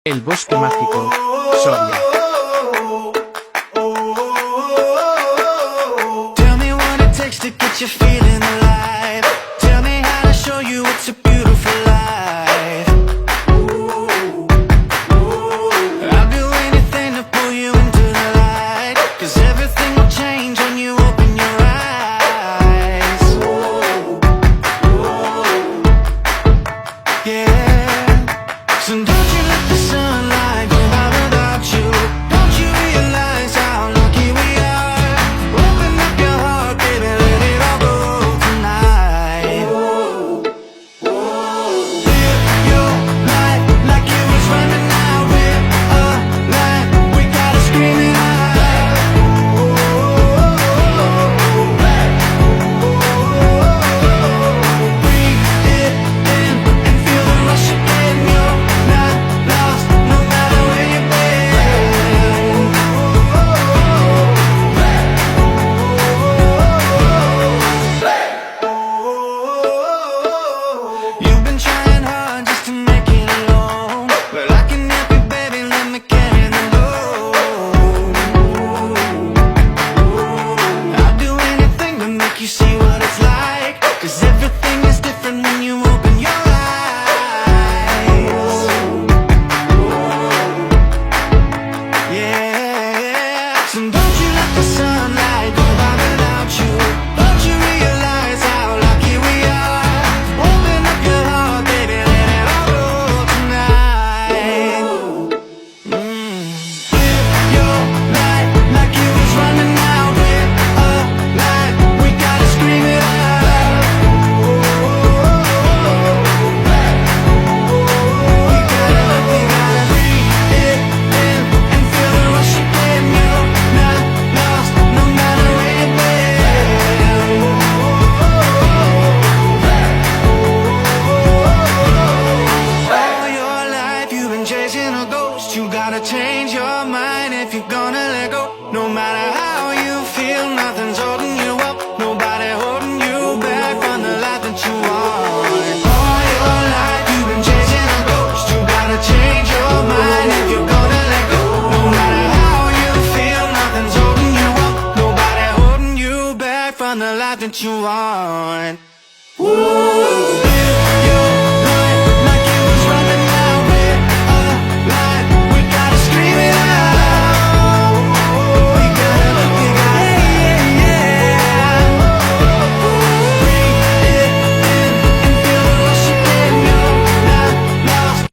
El Bosque Mágico, Soria. Tell me what it takes to get you feeling alive. Tell me how to show you it's a beautiful life. I'll do anything to pull you into the light, 'cause everything will change when you open your eyes. Yeah. So don't you let the sunlight go by without you. Don't you realize how lucky we are? Open up your heart, baby, let it all go tonight. Live your life like it was running out. We're alive, we gotta scream it out. Breathe it in and feel the rush again. You're not lost, no matter where you've been. You've been trying hard just to make it alone. Well, I can help you, baby, let me carry the load. I'll do anything to make you see what it's like, 'cause everything is different when you open your eyes. Yeah. So don't you let the sunlight go by without you. Don't you realize how lucky we are? Open up your heart, baby, let it all go tonight. Live your life like it was running out. We're alive, we gotta scream it out. We gotta breathe it in and feel the rush again. You're not lost, no matter where you've been. All your life you've been chasing a ghost. You gotta change your mind if you're gonna let go. No matter how you feel, nothing's holding you up. Nobody holding you back from the life that you want. All your life you've been chasing a ghost. You gotta change your mind if you're gonna let go. No matter how you feel, nothing's holding you up. Nobody holding you back from the life that you want. Ooh.